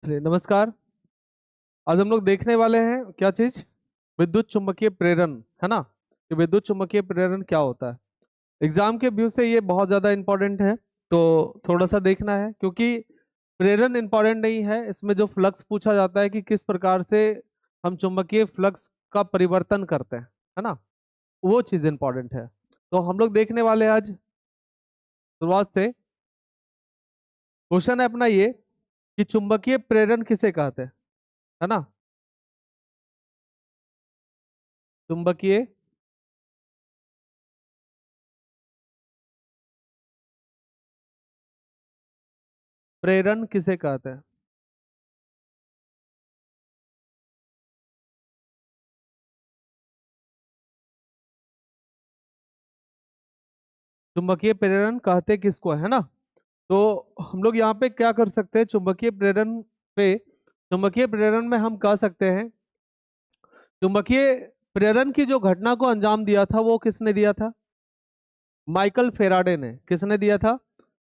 चलिए नमस्कार। आज हम लोग देखने वाले हैं क्या चीज, विद्युत चुम्बकीय प्रेरण, है ना। कि विद्युत चुम्बकीय प्रेरण क्या होता है। एग्जाम के व्यू से ये बहुत ज्यादा इंपॉर्टेंट है, तो थोड़ा सा देखना है, क्योंकि प्रेरण इंपॉर्टेंट नहीं है, इसमें जो फ्लक्स पूछा जाता है कि किस प्रकार से हम चुंबकीय फ्लक्स का परिवर्तन करते हैं, है ना, वो चीज इंपॉर्टेंट है। तो हम लोग देखने वाले हैं आज शुरुआत से। क्वेश्चन है अपना ये कि चुंबकीय प्रेरण किसे कहते हैं, है ना। चुंबकीय प्रेरण किसे कहते हैं। चुंबकीय प्रेरण कहते किसको है ना। तो हम लोग यहाँ पे क्या कर सकते हैं, चुंबकीय प्रेरण पे, चुंबकीय प्रेरण में हम कह सकते हैं, चुंबकीय प्रेरण की जो घटना को अंजाम दिया था वो किसने दिया था। माइकल फेराडे ने। किसने दिया था।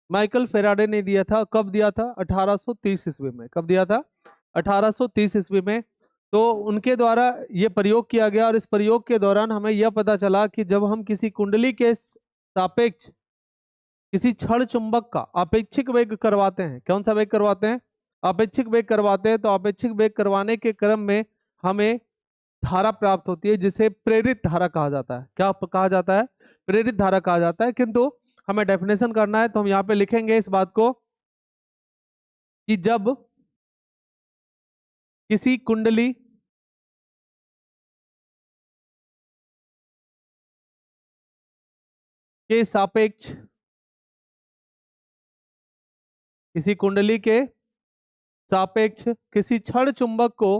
माइकल फेराडे ने दिया था। कब दिया था, 1830 ईस्वी में। कब दिया था, 1830 ईस्वी में। तो उनके द्वारा ये प्रयोग किया गया, और इस प्रयोग के दौरान हमें यह पता चला कि जब हम किसी कुंडली के सापेक्ष किसी क्षण चुंबक का आपेक्षिक वेग करवाते हैं, कौन सा वेग करवाते हैं, आपेक्षिक वेग करवाते हैं, तो आपेक्षिक वेग करवाने के क्रम में हमें धारा प्राप्त होती है, जिसे प्रेरित धारा कहा जाता है। क्या कहा जाता है, प्रेरित धारा कहा जाता है। किंतु हमें डेफिनेशन करना है, तो हम यहाँ पे लिखेंगे इस बात को कि जब किसी कुंडली के सापेक्ष, किसी कुंडली के सापेक्ष किसी क्षण चुंबक को,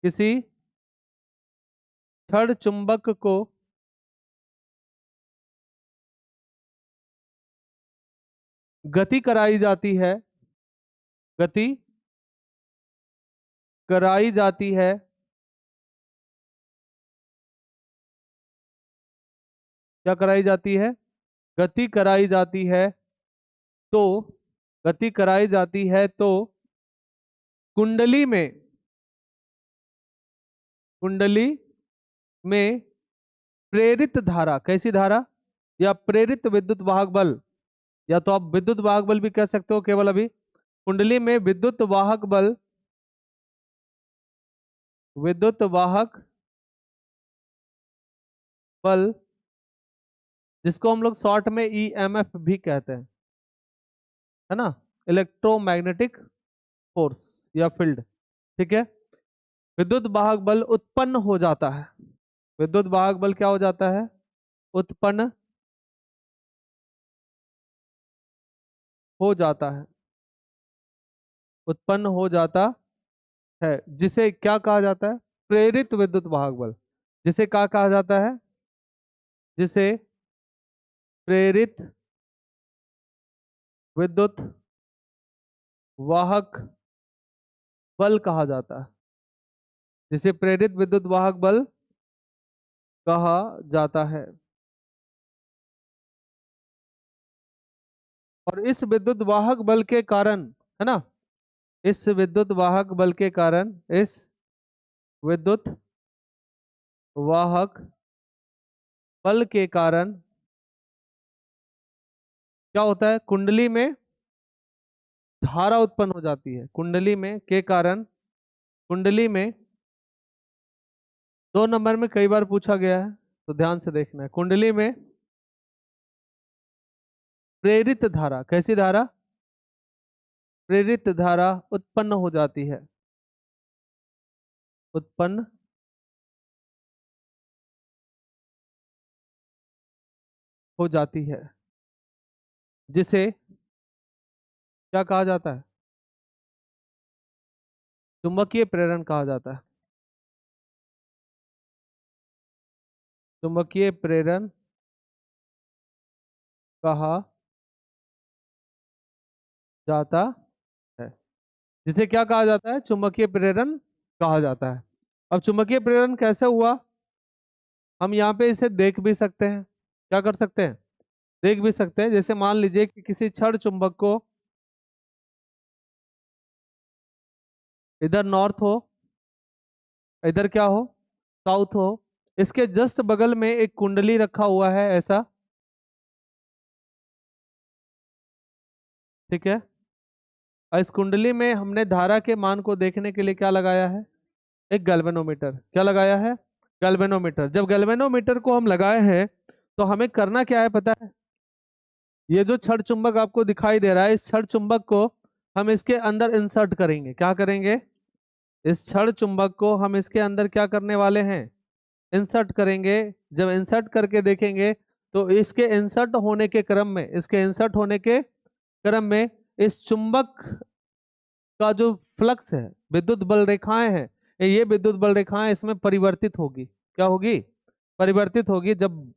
किसी क्षण चुंबक को गति कराई जाती है, गति कराई जाती है, क्या कराई जाती है, गति कराई जाती है, तो गति कराई जाती है तो कुंडली में, कुंडली में प्रेरित धारा, कैसी धारा, या प्रेरित विद्युत वाहक बल, या तो आप विद्युत वाहक बल भी कह सकते हो केवल। अभी कुंडली में विद्युत वाहक बल, विद्युत वाहक बल, जिसको हम लोग शॉर्ट में ईएमएफ भी कहते हैं, है ना, इलेक्ट्रोमैग्नेटिक फोर्स या फील्ड। ठीक है। विद्युत वाहक बल उत्पन्न हो जाता है, विद्युत वाहक बल क्या हो जाता है, उत्पन्न हो जाता है, उत्पन्न हो जाता है, जिसे क्या कहा जाता है, प्रेरित विद्युत वाहक बल। जिसे क्या कहा जाता है, जिसे प्रेरित विद्युत वाहक बल कहा जाता है, जिसे प्रेरित विद्युत वाहक बल कहा जाता है। और इस विद्युत वाहक बल के कारण, है ना, इस विद्युत वाहक बल के कारण, इस विद्युत वाहक बल के कारण क्या होता है, कुंडली में धारा उत्पन्न हो जाती है। कुंडली में के कारण, कुंडली में 2 नंबर में कई बार पूछा गया है, तो ध्यान से देखना है। कुंडली में प्रेरित धारा, कैसी धारा, प्रेरित धारा उत्पन्न हो जाती है, उत्पन्न हो जाती है, जिसे क्या कहा जाता है, चुंबकीय प्रेरण कहा जाता है। चुंबकीय प्रेरण कहा जाता है, जिसे क्या कहा जाता है, चुंबकीय प्रेरण कहा जाता है। अब चुंबकीय प्रेरण कैसे हुआ, हम यहाँ पे इसे देख भी सकते हैं। क्या कर सकते हैं, देख भी सकते हैं। जैसे मान लीजिए कि किसी क्षण चुंबक को इधर नॉर्थ हो, इधर क्या हो, साउथ हो। इसके जस्ट बगल में एक कुंडली रखा हुआ है ऐसा, ठीक है। और इस कुंडली में हमने धारा के मान को देखने के लिए क्या लगाया है, एक गैल्वेनोमीटर। क्या लगाया है, गैल्वेनोमीटर। जब गैल्वेनोमीटर को हम लगाए हैं तो हमें करना क्या है पता है, ये जो छड़ चुंबक आपको दिखाई दे रहा है, इस छड़ चुंबक को हम इसके अंदर इंसर्ट करेंगे। क्या करेंगे, इस छड़ चुंबक को हम इसके अंदर क्या करने वाले हैं, इंसर्ट करेंगे। जब इंसर्ट करके देखेंगे तो इसके इंसर्ट होने के क्रम में, इसके इंसर्ट होने के क्रम में इस चुंबक का जो फ्लक्स है, विद्युत बल रेखाएं हैं, ये विद्युत बल रेखाएं इसमें परिवर्तित होगी। क्या होगी, परिवर्तित होगी। जब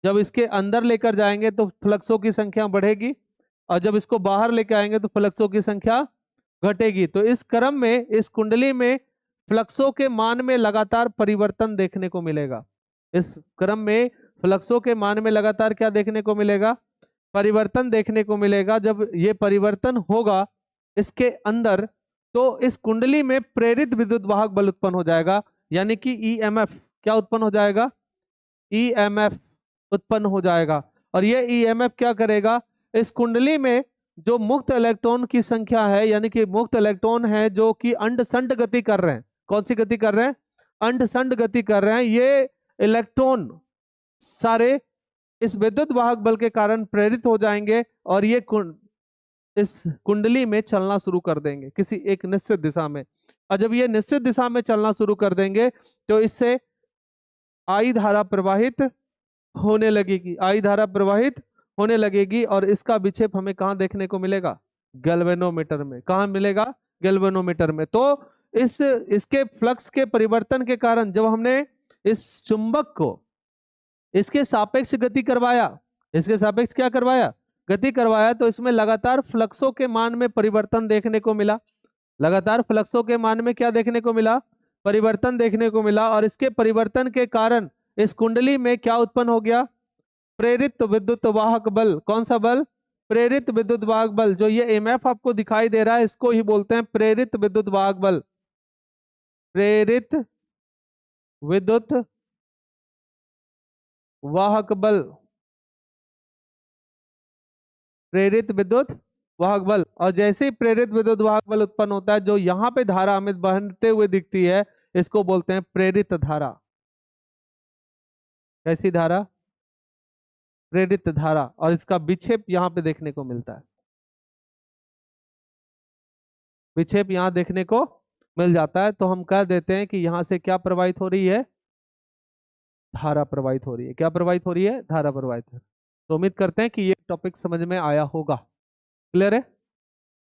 जब इसके अंदर लेकर जाएंगे तो फ्लक्सों की संख्या बढ़ेगी, और जब इसको बाहर लेकर आएंगे तो फ्लक्सों की संख्या घटेगी। तो इस क्रम में, इस कुंडली में फ्लक्सों के मान में लगातार परिवर्तन देखने को मिलेगा। इस क्रम में फ्लक्सों के मान में लगातार क्या देखने को मिलेगा, परिवर्तन देखने को मिलेगा। जब ये परिवर्तन होगा इसके अंदर, तो इस कुंडली में प्रेरित विद्युत वाहक बल उत्पन्न हो जाएगा, यानी कि ईएमएफ। क्या उत्पन्न हो जाएगा, ईएमएफ उत्पन्न हो जाएगा। और ये ईएमएफ क्या करेगा, इस कुंडली में जो मुक्त इलेक्ट्रॉन की संख्या है, यानी कि मुक्त इलेक्ट्रॉन है जो कि अंडसंड गति कर रहे हैं। कौन सी गति कर रहे हैं, अंडसंड गति कर रहे हैं। ये इलेक्ट्रॉन सारे इस विद्युत वाहक बल के कारण प्रेरित हो जाएंगे और ये इस कुंडली में चलना शुरू कर देंगे किसी एक निश्चित दिशा में। और जब ये निश्चित दिशा में चलना शुरू कर देंगे तो इससे आई धारा प्रवाहित होने लगेगी, आई धारा प्रवाहित होने लगेगी। और इसका विक्षेप हमें कहाँ देखने को मिलेगा, गैल्वेनोमीटर में। कहाँ मिलेगा, गैल्वेनोमीटर में। तो इसके फ्लक्स के परिवर्तन के कारण जब हमने इस चुंबक को इसके सापेक्ष गति करवाया, इसके सापेक्ष क्या करवाया, गति करवाया, तो इसमें लगातार फ्लक्सों के मान में परिवर्तन देखने को मिला। लगातार फ्लक्सों के मान में क्या देखने को मिला, परिवर्तन देखने को मिला। और इसके परिवर्तन के कारण इस कुंडली में क्या उत्पन्न हो गया, प्रेरित विद्युत वाहक बल। कौन सा बल, प्रेरित विद्युत वाहक बल। जो ये एमएफ आपको दिखाई दे रहा है इसको ही बोलते हैं प्रेरित विद्युत वाहक बल। प्रेरित विद्युत वाहक बल, प्रेरित विद्युत वाहक बल। और जैसे ही प्रेरित विद्युत वाहक बल उत्पन्न होता है, जो यहाँ पे धारा हमें बहते हुए दिखती है, इसको बोलते हैं प्रेरित धारा। कैसी धारा, प्रेरित धारा। और इसका विक्षेप यहाँ पे देखने को मिलता है, विक्षेप यहाँ देखने को मिल जाता है। तो हम कह देते हैं कि यहाँ से क्या प्रवाहित हो रही है, धारा प्रवाहित हो रही है। क्या प्रवाहित हो रही है, धारा प्रवाहित है। तो उम्मीद करते हैं कि ये टॉपिक समझ में आया होगा। क्लियर है।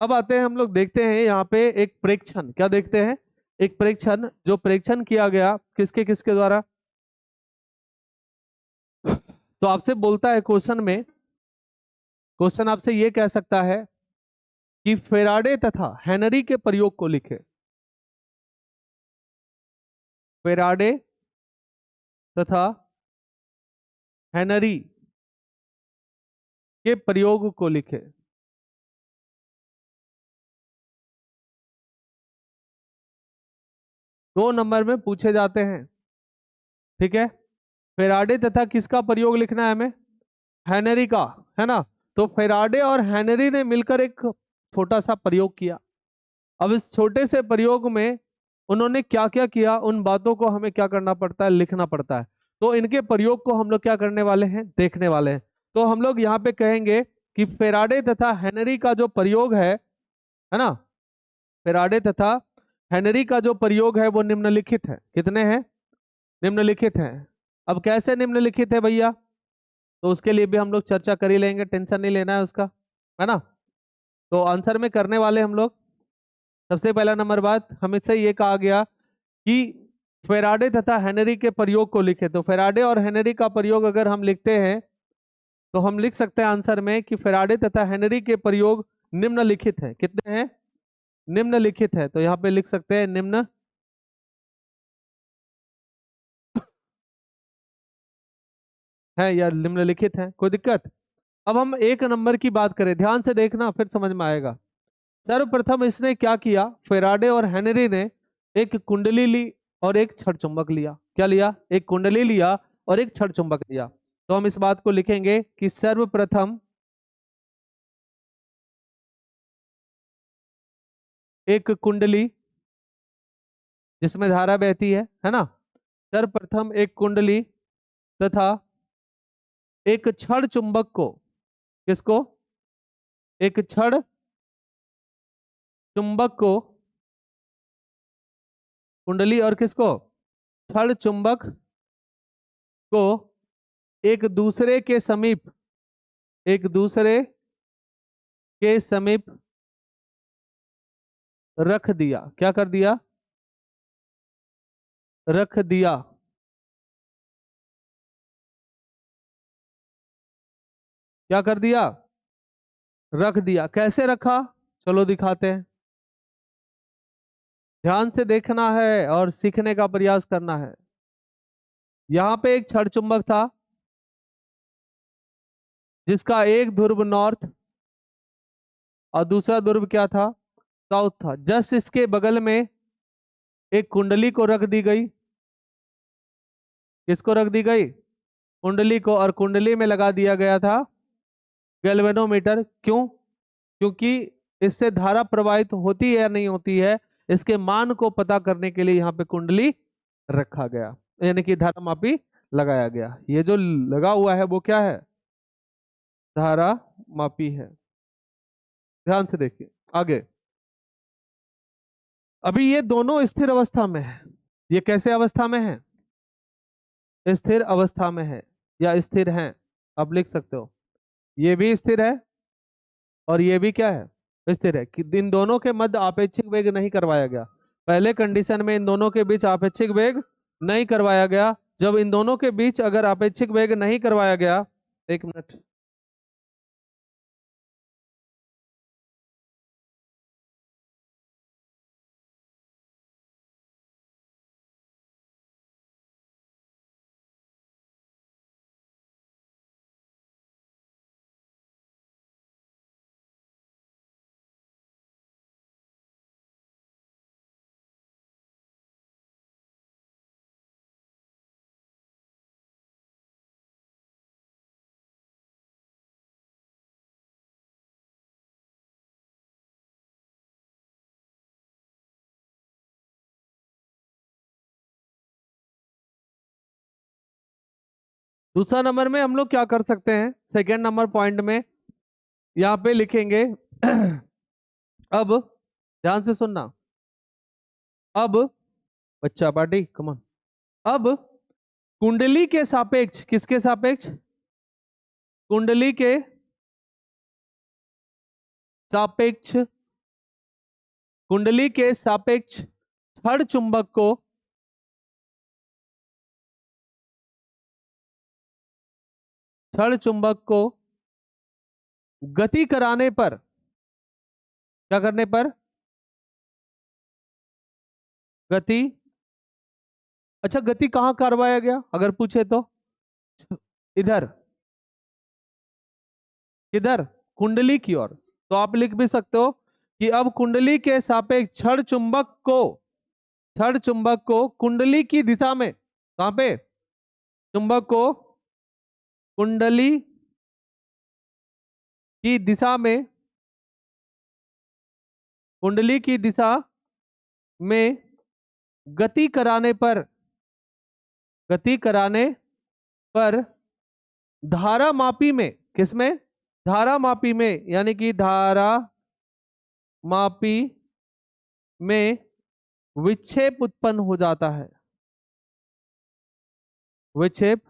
अब आते हैं हम लोग, देखते हैं यहाँ पे एक प्रेक्षण। क्या देखते हैं, एक प्रेक्षण। जो प्रेक्षण किया गया किसके किसके द्वारा, तो आपसे बोलता है क्वेश्चन में, क्वेश्चन आपसे ये कह सकता है कि फेराडे तथा हेनरी के प्रयोग को लिखे। फेराडे तथा हेनरी के प्रयोग को लिखे। दो नंबर में पूछे जाते हैं, ठीक है। फेराडे तथा किसका प्रयोग लिखना है हमें, हेनरी का, है ना। तो फेराडे और हेनरी ने मिलकर एक छोटा सा प्रयोग किया। अब इस छोटे से प्रयोग में उन्होंने क्या क्या किया, उन बातों को हमें क्या करना पड़ता है, लिखना पड़ता है। तो इनके प्रयोग को हम लोग क्या करने वाले हैं, देखने वाले हैं। तो हम लोग यहाँ पे कहेंगे कि फेराडे तथा हेनरी का जो प्रयोग है ना, फेराडे तथा हेनरी का जो प्रयोग है वो निम्नलिखित है। कितने हैं, निम्नलिखित हैं। अब कैसे निम्नलिखित है भैया, तो उसके लिए भी हम लोग चर्चा कर ही लेंगे, टेंशन नहीं लेना है उसका, है ना। तो आंसर में करने वाले हम लोग, सबसे पहला नंबर बात हमें से ये कहा गया कि फेराडे तथा हेनरी के प्रयोग को लिखे। तो फेराडे और हेनरी का प्रयोग अगर हम लिखते हैं तो हम लिख सकते हैं आंसर में कि फेराडे तथा हेनरी के प्रयोग निम्नलिखित है। कितने हैं, निम्नलिखित है। तो यहाँ पे लिख सकते हैं निम्न है या निम्नलिखित है, कोई दिक्कत। अब हम एक नंबर की बात करें, ध्यान से देखना फिर समझ में आएगा। सर्वप्रथम इसने क्या किया, फेराडे और हेनरी ने एक कुंडली ली और एक छड़ चुंबक लिया। क्या लिया? एक कुंडली लिया और एक छड़ चुंबक लिया। तो हम इस बात को लिखेंगे कि सर्वप्रथम एक कुंडली जिसमें धारा बहती है ना, सर्वप्रथम एक कुंडली तथा एक छड़ चुंबक को, किसको? एक छड़ चुंबक को, कुंडली और किसको? छड़ चुंबक को एक दूसरे के समीप, एक दूसरे के समीप रख दिया। क्या कर दिया? रख दिया। क्या कर दिया? रख दिया। कैसे रखा? चलो दिखाते हैं। ध्यान से देखना है और सीखने का प्रयास करना है। यहां पे एक छड़ चुंबक था जिसका एक ध्रुव नॉर्थ और दूसरा ध्रुव क्या था? साउथ था। जस्ट इसके बगल में एक कुंडली को रख दी गई। किसको रख दी गई? कुंडली को। और कुंडली में लगा दिया गया था गैल्वेनोमीटर। क्यों? क्योंकि इससे धारा प्रवाहित होती है या नहीं होती है, इसके मान को पता करने के लिए यहाँ पे कुंडली रखा गया, यानी कि धारा मापी लगाया गया। ये जो लगा हुआ है वो क्या है? धारा मापी है। ध्यान से देखिए आगे। अभी ये दोनों स्थिर अवस्था में है। ये कैसे अवस्था में है? स्थिर अवस्था में है या स्थिर हैं, आप लिख सकते हो। ये भी स्थिर है और ये भी क्या है? स्थिर है। कि इन दोनों के मध्य आपेक्षिक वेग नहीं करवाया गया। पहले कंडीशन में इन दोनों के बीच आपेक्षिक वेग नहीं करवाया गया। जब इन दोनों के बीच अगर आपेक्षिक वेग नहीं करवाया गया, एक मिनट, दूसरा नंबर में हम लोग क्या कर सकते हैं? सेकेंड नंबर पॉइंट में यहाँ पे लिखेंगे अब ध्यान से सुनना। अब बच्चा पार्टी कमान। अब कुंडली के सापेक्ष, किसके सापेक्ष? कुंडली के सापेक्ष, कुंडली के सापेक्ष छड़ चुंबक को, छड़ चुंबक को गति कराने पर, क्या करने पर? गति। अच्छा, गति कहां करवाया गया अगर पूछे तो? इधर। किधर? कुंडली की ओर। तो आप लिख भी सकते हो कि अब कुंडली के सापेक्ष छड़ चुंबक को, छड़ चुंबक को कुंडली की दिशा में, कहां पे? चुंबक को कुंडली की दिशा में, कुंडली की दिशा में गति कराने पर, गति कराने पर धारा मापी में, किसमें? धारा मापी में, यानी कि धारा मापी में विक्षेप उत्पन्न हो जाता है। विक्षेप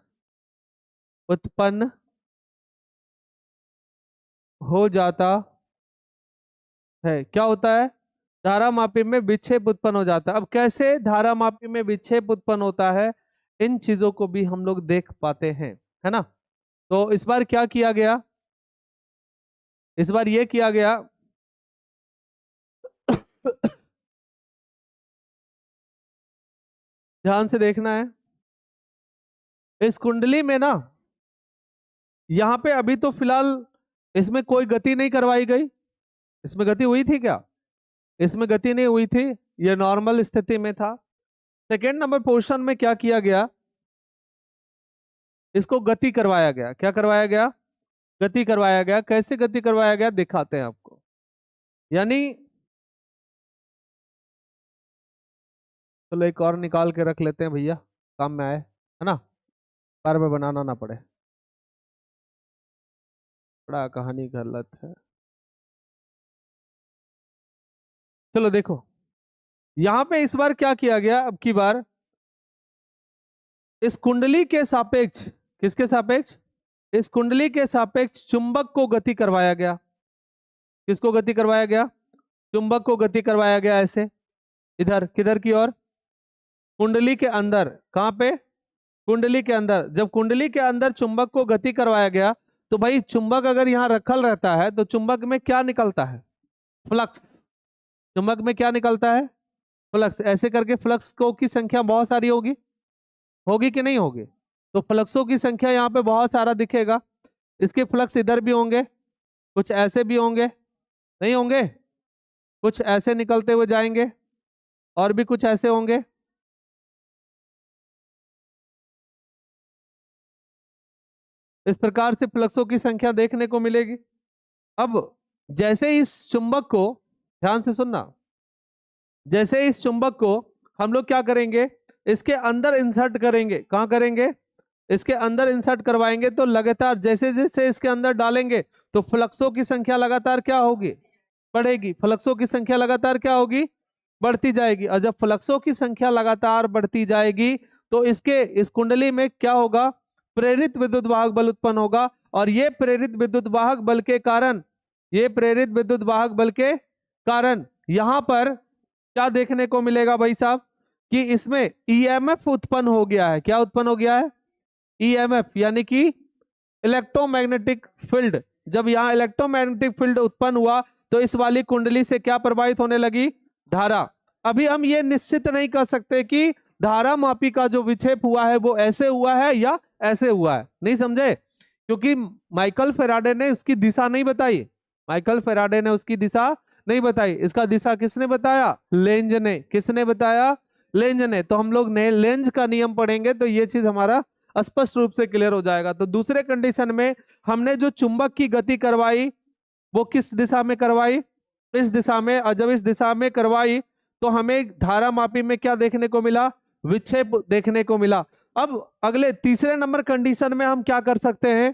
उत्पन्न हो जाता है। क्या होता है? धारा मापी में विक्षेप उत्पन्न हो जाता है। अब कैसे धारा मापी में विक्षेप उत्पन्न होता है, इन चीजों को भी हम लोग देख पाते हैं, है ना। तो इस बार क्या किया गया? इस बार ये किया गया ध्यान से देखना है। इस कुंडली में ना, यहां पे अभी तो फिलहाल इसमें कोई गति नहीं करवाई गई, इसमें गति हुई थी क्या? इसमें गति नहीं हुई थी, ये नॉर्मल स्थिति में था। सेकेंड नंबर पोर्शन में क्या किया गया, इसको गति करवाया गया। क्या करवाया गया? गति करवाया गया। कैसे गति करवाया गया दिखाते हैं आपको। यानी चलो एक और निकाल के रख लेते हैं भैया, काम में आए, है ना, बार बार बनाना ना पड़े। बड़ा कहानी गलत है। चलो देखो, यहां पे इस बार क्या किया गया, अब की बार इस कुंडली के सापेक्ष, किसके सापेक्ष? इस कुंडली के सापेक्ष चुंबक को गति करवाया गया। किसको गति करवाया गया? चुंबक को गति करवाया गया। ऐसे इधर, किधर की ओर? कुंडली के अंदर। कहां पे? कुंडली के अंदर। जब कुंडली के अंदर चुंबक को गति करवाया गया तो भाई चुंबक अगर यहां रखल रहता है तो चुंबक में क्या निकलता है? फ्लक्स। चुंबक में क्या निकलता है? फ्लक्स। ऐसे करके फ्लक्स को की संख्या बहुत सारी होगी, होगी कि नहीं होगी? तो फ्लक्सों की संख्या यहाँ पे बहुत सारा दिखेगा। इसके फ्लक्स इधर भी होंगे, कुछ ऐसे भी होंगे, नहीं होंगे? कुछ ऐसे निकलते हुए जाएंगे और भी कुछ ऐसे होंगे। इस प्रकार से फ्लक्सों की संख्या देखने को मिलेगी। अब जैसे इस चुंबक को, ध्यान से सुनना, जैसे इस चुंबक को हम लोग क्या करेंगे, इसके अंदर इंसर्ट करेंगे। कहां करेंगे? इसके अंदर इंसर्ट करवाएंगे तो लगातार जैसे जैसे इसके अंदर डालेंगे तो फ्लक्सों की संख्या लगातार क्या होगी? बढ़ेगी। फ्लक्सों की संख्या लगातार क्या होगी? बढ़ती जाएगी। और जब फ्लक्सों की संख्या लगातार बढ़ती जाएगी तो इसके इस कुंडली में क्या होगा? प्रेरित विद्युत वाहक बल उत्पन्न होगा। और ये प्रेरित विद्युत वाहक बल के कारण, ये प्रेरित विद्युत वाहक बल के कारण यहां पर क्या देखने को मिलेगा भाई साहब, कि इसमें ईएमएफ उत्पन्न हो गया है। क्या उत्पन्न हो गया है? ईएमएफ, यानी कि इलेक्ट्रोमैग्नेटिक फील्ड। जब यहाँ इलेक्ट्रोमैग्नेटिक फील्ड उत्पन्न हुआ तो इस वाली कुंडली से क्या प्रवाहित होने लगी? धारा। अभी हम ये निश्चित नहीं कर सकते कि धारा मापी का जो विक्षेप हुआ है वो ऐसे हुआ है या ऐसे हुआ है, नहीं समझे? क्योंकि माइकल फेराडे ने उसकी दिशा नहीं बताई। माइकल फेराडे ने उसकी दिशा नहीं बताई। इसका दिशा किसने बताया? लेंज ने। किसने बताया? लेंज ने। तो हम लोग ने लेंज का नियम पढ़ेंगे तो ये चीज हमारा स्पष्ट रूप से क्लियर हो जाएगा। तो दूसरे कंडीशन में हमने जो चुंबक की गति करवाई वो किस दिशा में करवाई? इस दिशा में। और जब इस दिशा में करवाई तो हमें धारा मापी में क्या देखने को मिला? विक्षेप देखने को मिला। अब अगले तीसरे नंबर कंडीशन में हम क्या कर सकते हैं?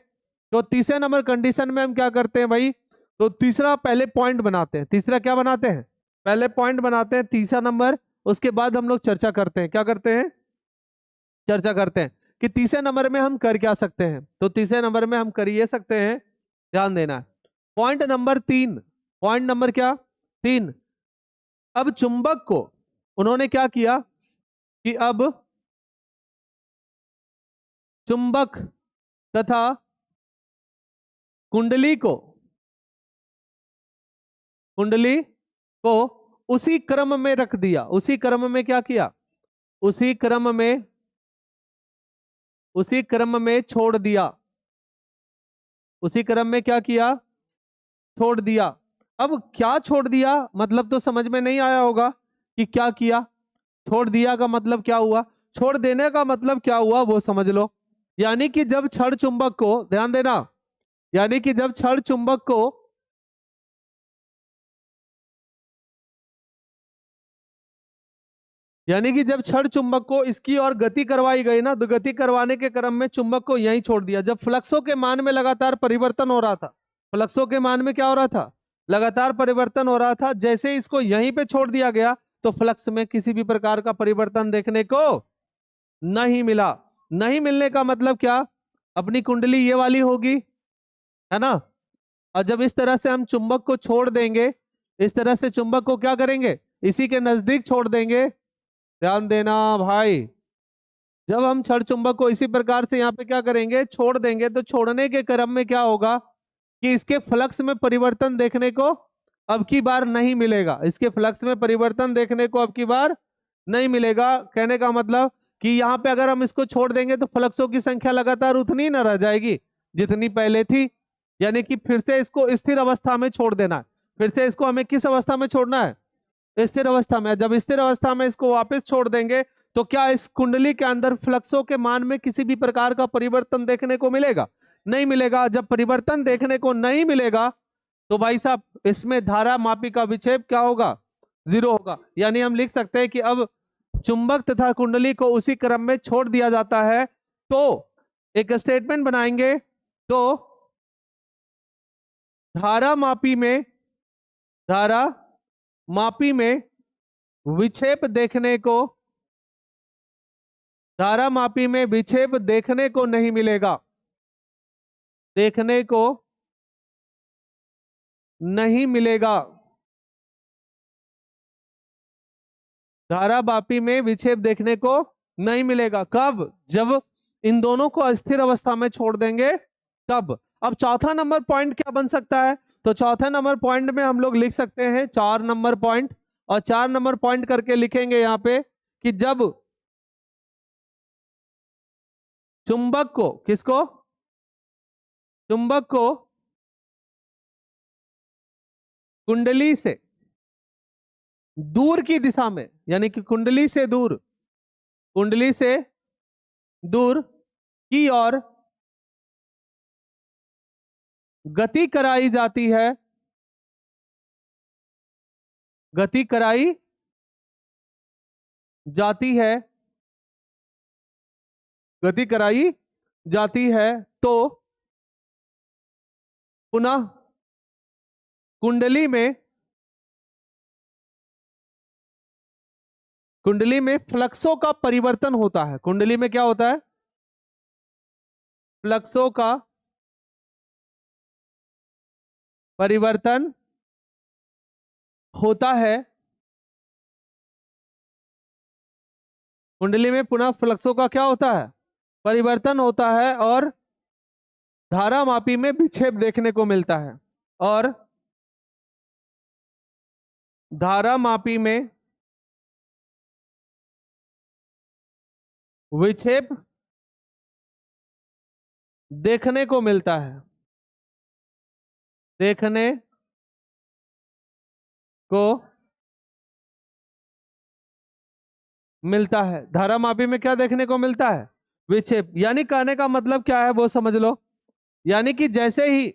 तो तीसरे नंबर कंडीशन में हम क्या करते हैं भाई? तो तीसरा पहले पॉइंट बनाते हैं। तीसरा क्या बनाते हैं? पहले पॉइंट बनाते हैं, तीसरा नंबर। उसके बाद हम लोग चर्चा करते हैं। क्या करते हैं? चर्चा करते हैं कि तीसरे नंबर में हम कर क्या सकते हैं। तो तीसरे नंबर में हम कर ये सकते हैं, ध्यान देना, पॉइंट नंबर 3। पॉइंट नंबर क्या? 3। अब चुंबक को उन्होंने क्या किया कि अब चुंबक तथा कुंडली को उसी क्रम में रख दिया। उसी क्रम में क्या किया? उसी क्रम में छोड़ दिया। उसी क्रम में क्या किया? छोड़ दिया। अब क्या छोड़ दिया मतलब तो समझ में नहीं आया होगा कि क्या किया। छोड़ दिया का मतलब क्या हुआ, छोड़ देने का मतलब क्या हुआ वो समझ लो। यानी कि जब क्षण चुंबक को, ध्यान देना, यानी कि जब क्षण चुंबक को यानी कि जब क्षण चुंबक को इसकी और गति करवाई गई ना, तो गति करवाने के क्रम में चुंबक को यहीं छोड़ दिया। जब फ्लक्सों के मान में लगातार परिवर्तन हो रहा था, फ्लक्सों के मान में क्या हो रहा था? लगातार परिवर्तन हो रहा था। जैसे इसको यहीं पे छोड़ दिया गया तो फ्लक्स में किसी भी प्रकार का परिवर्तन देखने को नहीं मिला। नहीं मिलने का मतलब क्या? अपनी कुंडली ये वाली होगी, है ना। और जब इस तरह से हम चुंबक को छोड़ देंगे, इस तरह से चुंबक को क्या करेंगे? इसी के नजदीक छोड़ देंगे। ध्यान देना भाई, जब हम क्षण चुंबक को इसी प्रकार से यहाँ पे क्या करेंगे? छोड़ देंगे, तो छोड़ने के क्रम में क्या होगा कि इसके फ्लक्स में परिवर्तन देखने को अब की बार नहीं मिलेगा। इसके फ्लक्स में परिवर्तन देखने को अब की बार नहीं मिलेगा। कहने का मतलब कि यहाँ पे अगर हम इसको छोड़ देंगे तो फ्लक्सों की संख्या लगातार उतनी न रह जाएगी जितनी पहले थी। यानी कि फिर से इसको स्थिर अवस्था में छोड़ देना है। फिर से इसको हमें किस अवस्था में छोड़ना है? स्थिर अवस्था में। जब स्थिर अवस्था में इसको वापस छोड़ देंगे तो क्या इस कुंडली के अंदर फ्लक्सों के मान में किसी भी प्रकार का परिवर्तन देखने को मिलेगा? नहीं मिलेगा। जब परिवर्तन देखने को नहीं मिलेगा तो भाई साहब इसमें धारा मापी का विक्षेप क्या होगा? 0 होगा। यानी हम लिख सकते हैं कि अब चुंबक तथा कुंडली को उसी क्रम में छोड़ दिया जाता है। तो एक स्टेटमेंट बनाएंगे, तो धारा मापी में विक्षेप देखने को नहीं मिलेगा, देखने को नहीं मिलेगा। धारा मापी में विक्षेप देखने को नहीं मिलेगा। कब? जब इन दोनों को अस्थिर अवस्था में छोड़ देंगे तब। अब चौथा नंबर पॉइंट क्या बन सकता है? तो चौथा नंबर पॉइंट में हम लोग लिख सकते हैं 4 नंबर पॉइंट, और 4 नंबर पॉइंट करके लिखेंगे यहां पे कि जब चुंबक को, किसको? चुंबक को कुंडली से दूर की दिशा में, यानी कि कुंडली से दूर की ओर गति कराई जाती है, तो पुनः कुंडली में फ्लक्सों का परिवर्तन होता है। कुंडली में क्या होता है? फ्लक्सों का परिवर्तन होता है। कुंडली में पुनः फ्लक्सों का क्या होता है? परिवर्तन होता है, और धारा मापी में विक्षेप देखने को मिलता है, और धारा मापी में विक्षेप देखने को मिलता है, धारा मापी में क्या देखने को मिलता है? विक्षेप। यानी कहने का मतलब क्या है वो समझ लो। यानी कि जैसे ही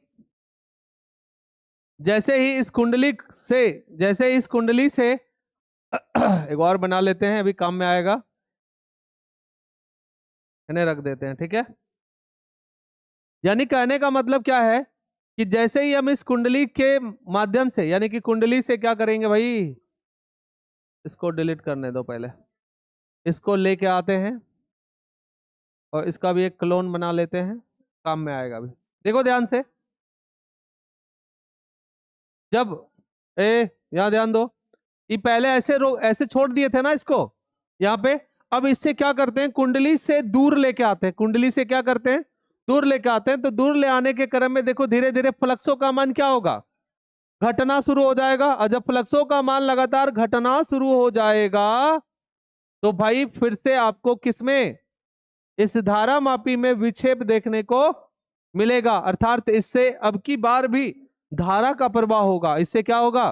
इस कुंडली से एक और बना लेते हैं, अभी काम में आएगा, इन्हें रख देते हैं, ठीक है। यानी कहने का मतलब क्या है कि जैसे ही हम इस कुंडली के माध्यम से, यानी कि कुंडली से क्या करेंगे भाई, इसको डिलीट करने दो पहले, इसको लेके आते हैं और इसका भी एक क्लोन बना लेते हैं, काम में आएगा अभी। देखो ध्यान से, जब यहां ध्यान दो, ये पहले ऐसे छोड़ दिए थे ना इसको यहाँ पे। अब इससे क्या करते हैं? कुंडली से दूर लेके आते हैं। कुंडली से क्या करते हैं? दूर लेके आते हैं। तो दूर ले आने के क्रम में देखो धीरे धीरे फ्लक्सों का मान क्या होगा? घटना शुरू हो जाएगा। और जब फ्लक्सों का मान लगातार घटना शुरू हो जाएगा तो भाई फिर से आपको किसमें? इस धारा मापी में विक्षेप देखने को मिलेगा। अर्थात इससे अब की बार भी धारा का प्रवाह होगा। इससे क्या होगा?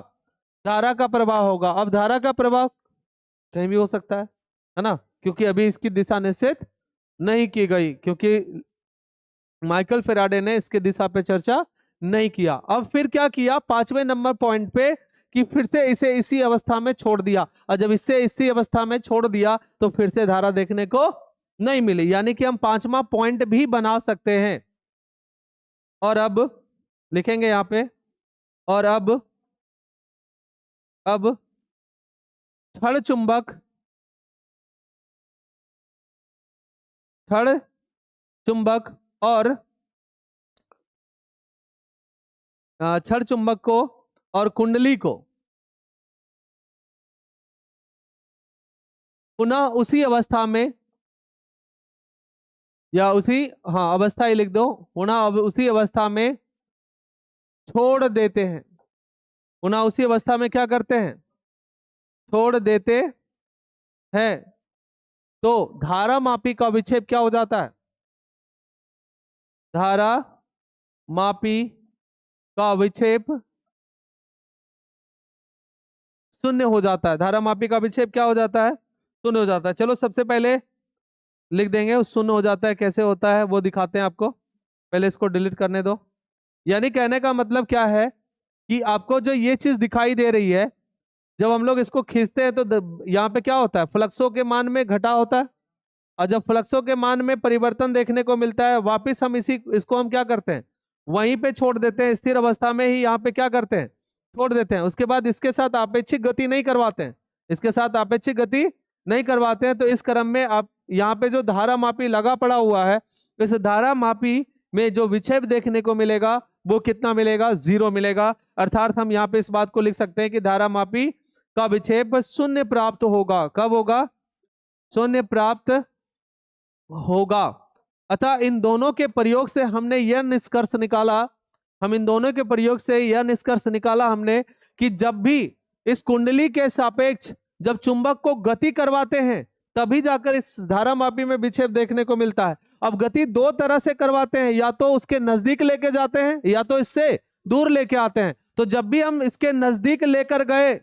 धारा का प्रवाह होगा। अब धारा का प्रवाह कहीं भी हो सकता है ना, क्योंकि अभी इसकी दिशा निश्चित नहीं की गई, क्योंकि माइकल फेराडे ने इसके दिशा पे चर्चा नहीं किया। अब फिर क्या किया 5वें नंबर पॉइंट पे, कि फिर से इसे इसी अवस्था में छोड़ दिया। और जब इसे इसी अवस्था में छोड़ दिया तो फिर से धारा देखने को नहीं मिली। यानी कि हम 5वां पॉइंट भी बना सकते हैं। और अब लिखेंगे यहां पे, और अब छड़ चुंबक और छड़ चुंबक को और कुंडली को पुनः उसी अवस्था में, या अवस्था ही लिख दो, पुनः उसी अवस्था में छोड़ देते हैं। पुनः उसी अवस्था में क्या करते हैं? छोड़ देते हैं। तो धारा मापी का विक्षेप क्या हो जाता है? धारा मापी का विक्षेप शून्य हो जाता है, धारामापी का विक्षेप क्या हो जाता है, शून्य हो जाता है। चलो सबसे पहले लिख देंगे शून्य हो जाता है, कैसे होता है वो दिखाते हैं आपको, पहले इसको डिलीट करने दो। यानी कहने का मतलब क्या है कि आपको जो ये चीज दिखाई दे रही है, जब हम लोग इसको खींचते हैं तो यहाँ पे क्या होता है, फ्लक्सों के मान में घटा होता है, और जब फ्लक्सों के मान में परिवर्तन देखने को मिलता है, वापिस हम इसको हम क्या करते हैं, वहीं पे छोड़ देते हैं, स्थिर अवस्था में ही यहाँ पे क्या करते हैं, छोड़ देते हैं। उसके बाद इसके साथ आपेक्षिक गति नहीं करवाते हैं, इसके साथ आपेक्षिक गति नहीं करवाते हैं। तो इस क्रम में आप यहाँ पे जो धारा मापी लगा पड़ा हुआ है, इस धारा मापी में जो विक्षेप देखने को मिलेगा वो कितना मिलेगा, 0 मिलेगा। अर्थात हम यहाँ पे इस बात को लिख सकते हैं कि धारा मापी का विक्षेप शून्य प्राप्त होगा। कब होगा, शून्य प्राप्त होगा। अतः इन दोनों के प्रयोग से हमने यह निष्कर्ष निकाला, हम इन दोनों के प्रयोग से यह निष्कर्ष निकाला हमने कि जब भी इस कुंडली के सापेक्ष जब चुंबक को गति करवाते हैं तभी जाकर इस धारामापी में विक्षेप देखने को मिलता है। अब गति दो तरह से करवाते हैं, या तो उसके नजदीक लेके जाते हैं या तो इससे दूर लेके आते हैं। तो जब भी हम इसके नजदीक लेकर गए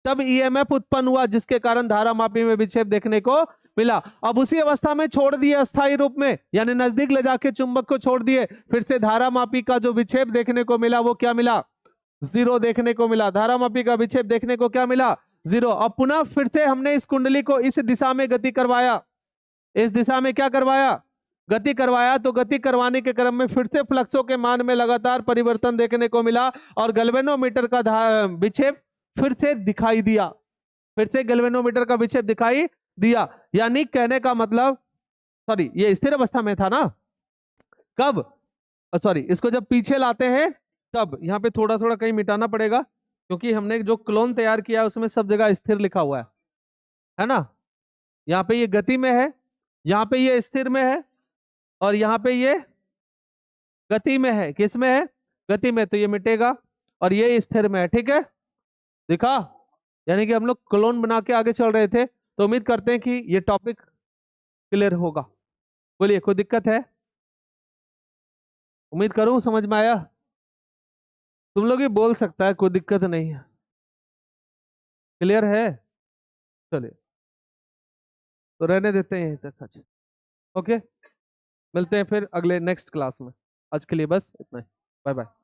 तब ईएमएफ उत्पन्न हुआ, जिसके कारण धारामापी में विक्षेप देखने को मिला। अब उसी अवस्था में छोड़ दिए अस्थायी रूप में, यानी नजदीक ले जाके चुंबक को छोड़ दिए, फिर से धारामापी का जो विक्षेप देखने को मिला वो क्या मिला, 0 देखने को मिला। धारामापी का विक्षेप देखने को क्या मिला, 0। अब पुनः फिर से हमने इस कुंडली को इस दिशा में गति करवाया, इस दिशा में क्या करवाया, गति करवाया। तो गति करवाने के क्रम में फिर से फ्लक्सों के मान में लगातार परिवर्तन देखने को मिला और गैल्वेनोमीटर का विक्षेप फिर से दिखाई दिया, फिर से गैल्वेनोमीटर का विक्षेप दिखाई दिया। यानी कहने का मतलब, सॉरी ये स्थिर अवस्था में था ना, कब, सॉरी इसको जब पीछे लाते हैं तब, यहाँ पे थोड़ा थोड़ा कहीं मिटाना पड़ेगा क्योंकि हमने जो क्लोन तैयार किया है उसमें सब जगह स्थिर लिखा हुआ है ना। यहाँ पे ये गति में है, यहाँ पे ये स्थिर में है, और यहाँ पे ये गति में है। किस में है, गति में, तो ये मिटेगा और ये स्थिर में है। ठीक है, देखा, यानी कि हम लोग क्लोन बना के आगे चल रहे थे। तो उम्मीद करते हैं कि ये टॉपिक क्लियर होगा। बोलिए, कोई दिक्कत है, उम्मीद करूं समझ में आया। तुम लोग ही बोल सकता है कोई दिक्कत नहीं है, क्लियर है। चलिए तो रहने देते हैं यहीं तक आज। ओके, मिलते हैं फिर अगले नेक्स्ट क्लास में। आज के लिए बस इतना ही, बाय बाय।